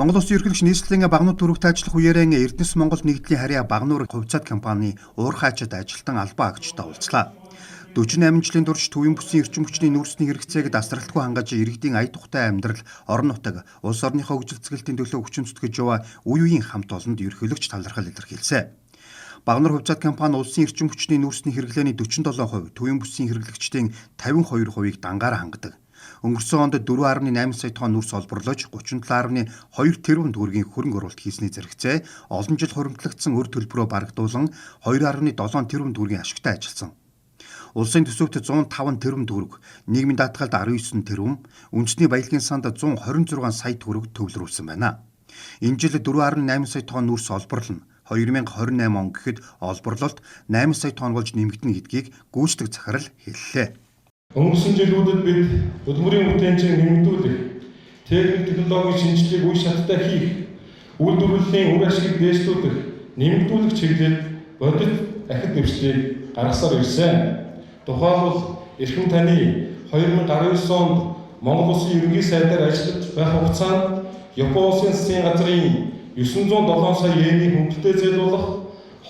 Монгол Улсын ерөнхийлөгч нийслэлийн багнууд төрөвт ажиллах үеэрээ Эрдэнэс Монгол нэгдлийн харьяа багнуур хувьцаат компани уурхайчид ажилтан албан агчтай уулзлаа. 48 жилийн турш төвийн бүсийн эрчим хүчний нүүрсний хэрэгцээг дасралтгүй хангаж иргэдийн ая тухтай амьдрал, орон нутаг, улс орныхоо үжилцгэлтийн төлөө хүчин зүтгэж яваа үе үеийн хамт олонд ерөнхийлөгч талархал илэрхийлсэн. Багнуур хувьцаат компани улсын эрчим хүчний нүүрсний хэрэглээний 47%, төвийн бүсийн хэрэглэгчдийн 52%-ийг дангаараа хангадаг. Өнгөрсөн онд 4.8 сая тонн нүрс олборлож 37.2 тэрбум төгрөгийн хөрөнгө оруулалт хийсний зэрэгцээ олон жил хуримтлагдсан өр төлбөрөөр барагдуулан 2.7 тэрбум төгрөгийн ашигтай ажилласан. Улсын төсөвт 105 тэрбум төгрөг, нийгмийн даатгалд 19 тэрбум, үндэсний баялагын санд 126 сая төгрөг төвлөрүүлсэн байна. Энэ жил 4.8 сая тонн нүрс олборлно. 2028 он гэхэд олборлолт 8 сая тонн болж нэмэгдэнэ гэдгийг гүйцэтгэх захирал хэллээ. Өнгөрсөн жилүүдэд бид хөдөлмөрийн бүтээнчийг нэмэгдүүлэх, техник технологийн шинжилгээг үе шаттай хийх, үйлдвэрлэлийн үр ашгийг дээшлүүлэх, нэмэгдүүлэх чиглэлд бодит ахид дэвшлийг гаргасаар ирсэн. Тухайлбал эрхэм таны 2019 онд Монгол Улсын ерөнхий сайдаар ажиллаж байх хугацаанд Японы улсын засгийн газрын 907 сая йенийг хөнгөлөлтөд зээлуулах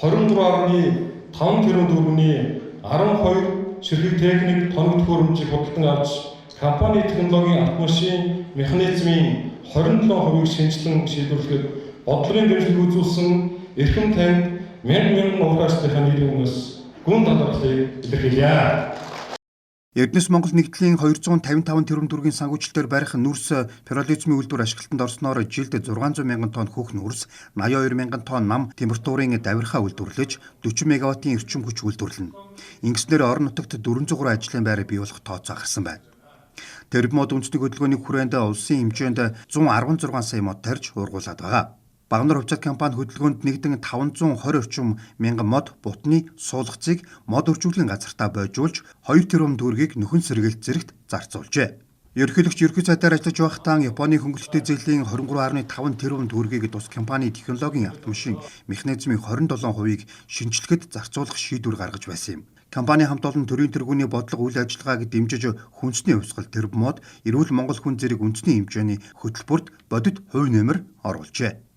23.5 тэрбум төгрөгийн 12 ширхэг техник тоног төхөөрөмжийг худалдан авч компани технологийн автомашин механизмын 27%-ийг шинжилэн шийдвэрлэхэд бодлогын дэмжлэг үзүүлсэн эрхэм танд мянган уурхайчдын нэрийн өмнөөс гүн талархлыг илэрхийлье. Эрдэнэс Монгол нэгдлийн 255 тэрбум төгрөгийн санхүүжилтээр барих нүрс пиролизмын үйлдвэр ашиглалтанд орсноор жилд 600 мянган тонн хөх нүрс, 82 мянган тонн нам температурын давирхаа үйлдвэрлэж 40 мегаваттын эрчим хүч үйлдвэрлэнэ. Ингэснээр орон нутагт 403 ажлын байр бий болох тооцоо гарсан байна. Тэрбумод үндэсний хөдөлгөөний хүрээнд улсын хэмжээнд 116 сая мод тарьж ургуулад байгаа. Багнуур хувьцаат компани хөдөлгөөнд нэгдэн 520 орчим мянган мод бутны суулгацыг мод өржүүлгийн газартаа бойжуулж 2 тэрбум төгрөгийг нөхөн сэргэлт зэрэгт зарцуулжээ. Ерөнхийлөгч ерхий цаатаар ажиллаж байхдаа Японы хөнгөлөлтөд зээлийн 23.5 тэрбум төгрөгийг тус компани технологийн автомашин механизмын 27%-ийг шинжилгэхэд зарцуулах шийдвэр гаргаж байсан юм. Компани хамт олон төрийн тэргүүний бодлого үйл ажиллагааг дэмжиж хүнсний хувьсгал тэрбумод эрүүл Монгол хүн зэрэг үндэсний хэмжээний хөтөлбөрт бодит хувь нэмэр оруулжээ.